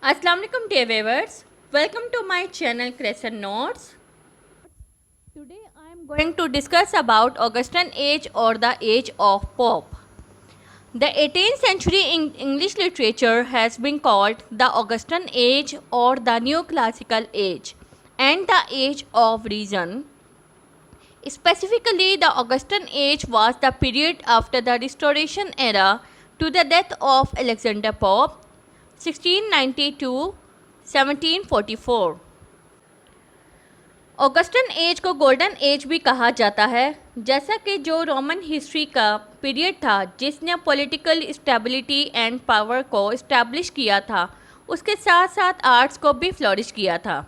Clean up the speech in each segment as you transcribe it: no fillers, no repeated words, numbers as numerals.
Assalamu alaikum dear viewers, welcome to my channel Crescent Notes. Today I am going to discuss about Augustan age or the age of Pope. The 18th century English literature has been called the Augustan age or the New Classical age and the age of reason. Specifically, the Augustan age was the period after the Restoration era to the death of Alexander Pope 1692-1744। Augustan age को golden age भी कहा जाता है, जैसा कि जो Roman history का period था जिसने पॉलिटिकल स्टेबिलिटी एंड पावर को इस्टेब्लिश किया था, उसके साथ साथ आर्ट्स को भी फ्लोरिश किया था।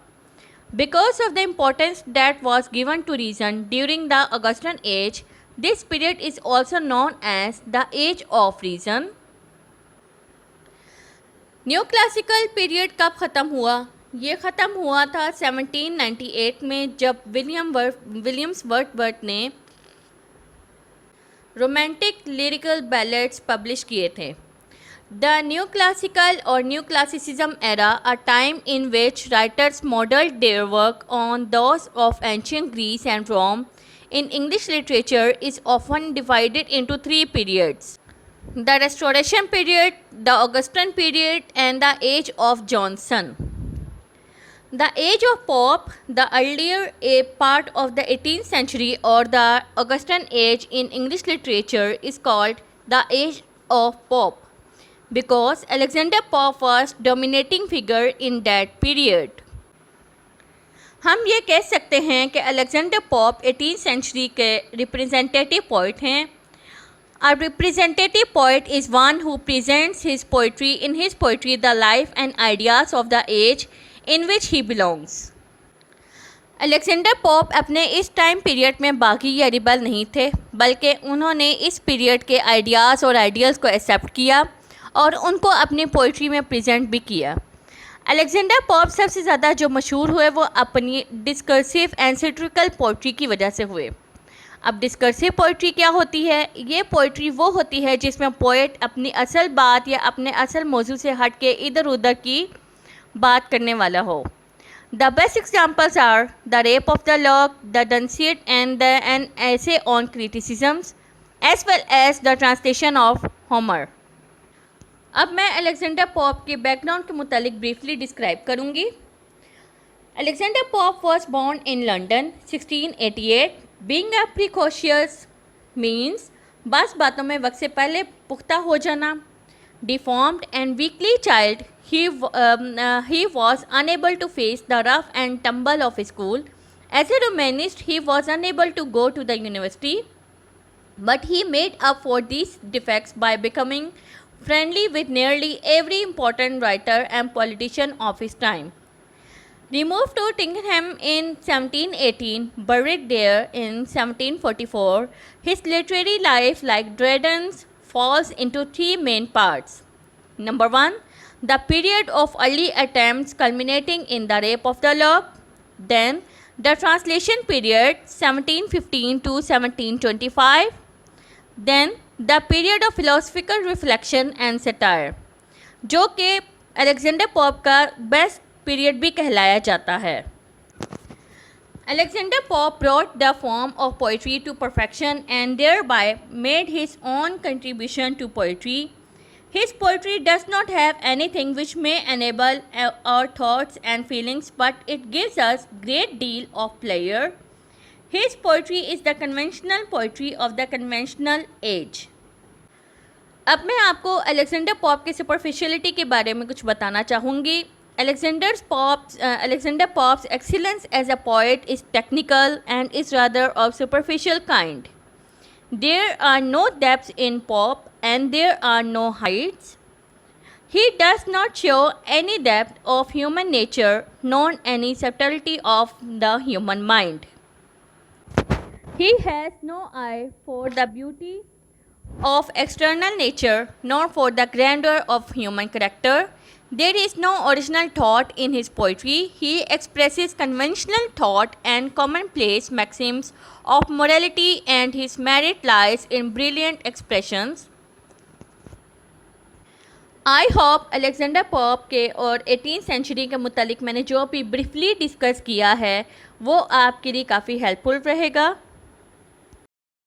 Because of the importance that was given to reason during the Augustan age, this period is also known as the age of reason. New classical period कब ख़त्म हुआ? ये ख़त्म हुआ था 1798 में, जब विलियम्स वर्ड्सवर्थ ने रोमांटिक लिरिकल बैलेड्स पब्लिश किए थे। द न्यू क्लासिकल और new classicism era, a time in which writers modelled their work on those of ancient Greece and Rome in English literature, is often divided into three periods: the Restoration period, the Augustan period, and the age of Johnson. The age of Pope, the earlier a part of the 18th century or the Augustan age in English literature, is called the age of Pope because Alexander Pope was dominating figure in that period. हम ये कह सकते हैं कि Alexander pop 18th century के representative poet हैं। A representative poet is one who presents his poetry in his poetry the life and ideas of the age in which he belongs. Alexander Pope अपने इस time period में बागी या rebel नहीं थे, बल्कि उन्होंने इस पीरियड के आइडियाज़ और आइडियल्स को एक्सेप्ट किया और उनको अपनी पोइट्री में प्रेजेंट भी किया। अलेक्जेंडर पॉप सबसे ज़्यादा जो मशहूर हुए वो अपनी डिस्कर्सिव एंड सेट्रिकल पोइट्री की वजह से हुए। अब डिस्कर्सिव पोइट्री क्या होती है? ये पोइट्री वो होती है जिसमें पोइट अपनी असल बात या अपने असल मौजू से हट के इधर उधर की बात करने वाला हो। The best examples are the Rape of the Lock, the Dunciad and an Essay on Criticisms as well as the translation of Homer. अब मैं अलेक्जेंडर पॉप के बैकग्राउंड के मुतालिक ब्रीफली डिस्क्राइब करूँगी। Alexander Pope was born in London 1688। Being a precocious means बस बातों में वक्त से पहले पुख्ता हो जाना। Deformed and weakly child, he was unable to face the rough and tumble of school. As a Romanist, he was unable to go to the university, but he made up for these defects by becoming friendly with nearly every important writer and politician of his time. Removed to Tinkham in 1718, buried there in 1744, his literary life, like Dryden's, falls into three main parts. Number one, the period of early attempts culminating in the rape of the lock. Then, the translation period 1715 to 1725. Then, the period of philosophical reflection and satire, जो कि Alexander Pope का best period भी कहलाया जाता है। Alexander Pope brought the form of poetry to perfection and thereby made his own contribution to poetry. His poetry does not have anything which may enable our thoughts and feelings, but it gives us great deal of pleasure. His poetry is the conventional poetry of the conventional age. अब मैं आपको Alexander Pope की superficiality के बारे में कुछ बताना चाहूँगी। Alexander pops excellence as a poet is technical and is rather of superficial kind. There are no depths in Pop and there are no heights. He does not show any depth of human nature nor any subtlety of the human mind. He has no eye for the beauty of external nature nor for the grandeur of human character. There is no original thought in his poetry. He expresses conventional thought and commonplace maxims of morality, and his merit lies in brilliant expressions. I hope Alexander Pope के और 18th century के मुतालिक मैंने जो भी briefly discuss किया है वो आपके लिए काफ़ी हेल्पफुल रहेगा।